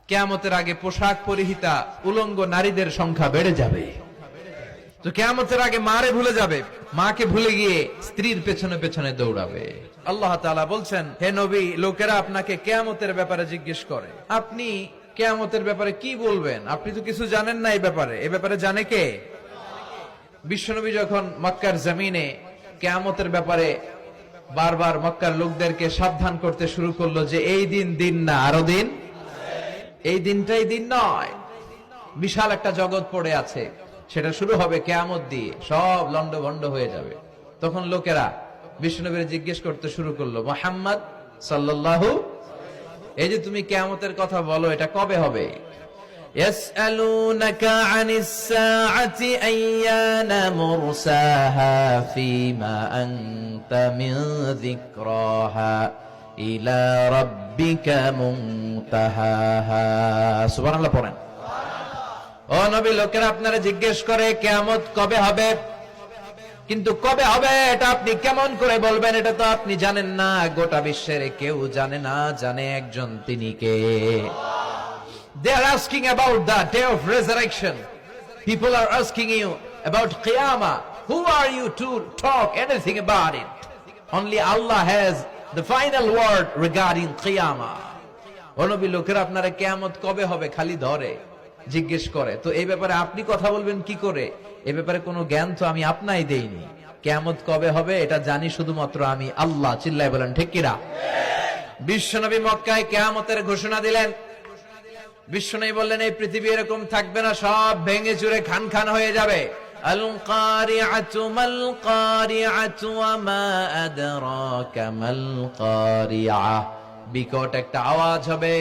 কিয়ামতের আগে পোশাক পরিহিতা উলঙ্গ নারীদের সংখ্যা বেড়ে যাবে। তো কিয়ামতের আগে মারে ভুলে যাবে, মাকে ভুলে গিয়ে স্ত্রীর পেছনে পেছনে দৌড়াবে। আল্লাহ তাআলা বলছেন, হে নবী, লোকেরা আপনাকে কিয়ামতের ব্যাপারে জিজ্ঞেস করে, আপনি কিয়ামতের ব্যাপারে কি বলবেন? আপনি তো কিছু জানেন না এই ব্যাপারে। এই ব্যাপারে জানে কে? বিশ্বনবী যখন মক্কার জমিনে কিয়ামতের ব্যাপারে বারবার মক্কার লোকদেরকে সাবধান করতে শুরু করলো যে এই দিন দিন না, আরো দিন, এই দিনটাই দিন নয়, বিশাল একটা জগৎ পড়ে আছে, সেটা শুরু হবে কিয়ামত দিয়ে, সব লন্ডভন্ড হয়ে যাবে। তখন লোকেরা বিশ্বনবীর জিজ্ঞেস করতে শুরু করলো, মুহাম্মদ সাল্লাল্লাহু, এই যে তুমি কিয়ামতের কথা বলো, এটা কবে হবে? ইয়াসআলুনাকা আনিস সাআতি আইয়ানা মুরসাহা ফীমা আনতা মিন যিকরাহা ইলা রাব্বিকা মুনতাহাহা। সুবহানাল্লাহ পড়েন। ও নবী, লোকেরা আপনারা জিজ্ঞেস করে কিয়ামত কবে হবে, কিন্তু কবে হবে এটা আপনি কেমন করে বলবেন? এটা তো আপনি জানেন না, গোটা বিশ্বের কেউ জানে না, জানে একজন, তিনি কে? They are asking about the day of resurrection. People are asking you about Qiyamah. Who are you to talk anything about it? Only Allah has the final word regarding Qiyamah. ও নবী, লোকেরা আপনারা কিয়ামত কবে হবে খালি ধরে জিজ্ঞেস করে, তো এই ব্যাপারে আপনি কথা বলবেন কি করে? এই ব্যাপারে কোনো জ্ঞান তো আমি আপনাই দেইনি। কিয়ামত কবে হবে এটা জানি শুধুমাত্র আমি আল্লাহ। চিল্লায় বলেন ঠিক কিনা? বিশ্বনবী মক্কায় কিয়ামতের ঘোষণা দিলেন। বিশ্বনবী বললেন, এই পৃথিবী এরকম থাকবে না, সব ভেঙে চুরে খান খান হয়ে যাবে। আল কারিআতু মাল কারিআতু ওয়া মা আদরাকা মাল কারিআহ। বিকট একটা আওয়াজ হবে,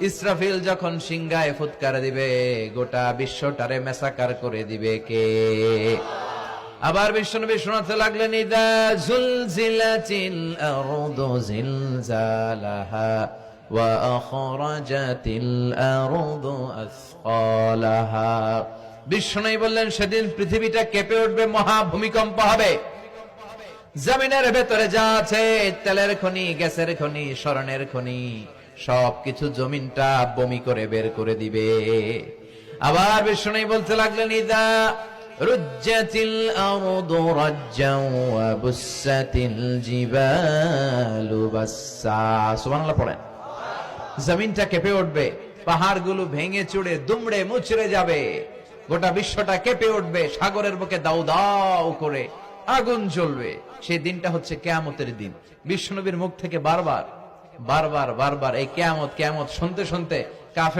ইসরাফিল যখন সিংহায় ফুৎকার দিবে, গোটা বিশ্বটারে মেসাকার করে দিবে কে? আবার বিশ্বনবী শোনাতে লাগলেন, ইদা জুলজিলাতিল আরদু জিলজালাহা ওয়া আখরাজাতিল আরদু আসকালাহা। বিশ্বনবী বললেন, সেদিন পৃথিবীটা কেঁপে উঠবে, মহা ভূমিকম্প হবে। জমিনের ভেতরে যা আছে, তেলের খনি, গ্যাসের খনি, স্বর্ণের খনি, সবকিছু জমিনটা বমি করে বের করে দিবে। আবার বিষ্ণু বলতে লাগলেন, ইদা রুজ্জাতিল আরদু রাজ্জাও ওয়া বুসাতিল জিবালু বাসসা। সুবহানাল্লাহ পড়েন। জমিনটা কেঁপে উঠবে, পাহাড়গুলো ভেঙে চুরে দুমড়ে মুচড়ে যাবে, গোটা বিশ্বটা কেঁপে উঠবে, সাগরের বুকে দাউ দাউ করে আগুন জ্বলবে। সেই দিনটা হচ্ছে কিয়ামতের দিন। বিশ্বনবীর মুখ থেকে বারবার বারবার বারবার এই কিয়ামত কিয়ামত শুনতে শুনতে